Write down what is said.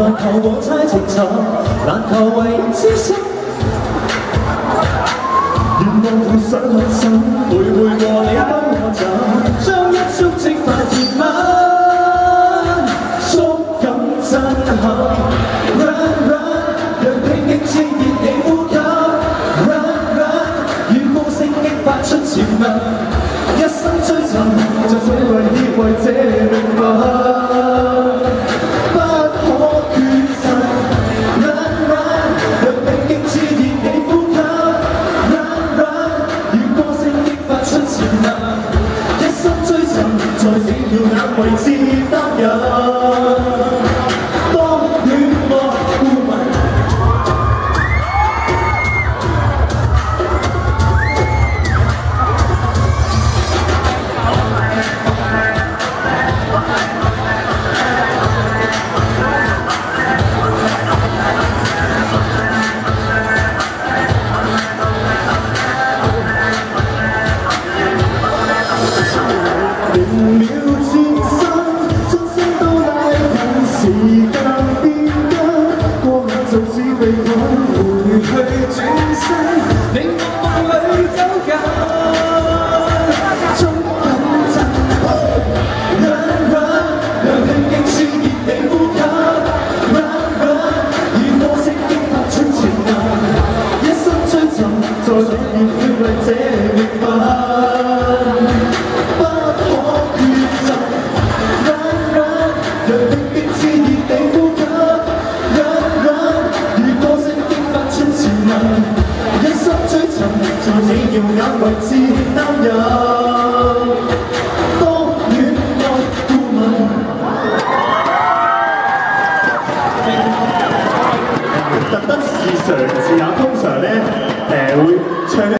來求和猜情尋，難求為知心。願望同上學生，每每和你兜我走，將一觸即發熱吻，觸感震撼。Run run， 讓拼勁熾熱你呼吸。Run run， 與歌聲激發出潛能，一生追尋，就這為意為這命運。在這耀眼位置擔任，當戀愛顧問。秒轉身，鐘聲都拉近，時間變急，過眼就只被趕回去轉身，令我夢裏走近，觸感震撼。Run run， 讓拼勁熾熱你呼吸。Run run， 與歌聲激發出潛能，一生追尋，在裏面會為這命運。在這耀眼位置擔任，當戀愛顧問。特登試嘗試下，通常咧會唱。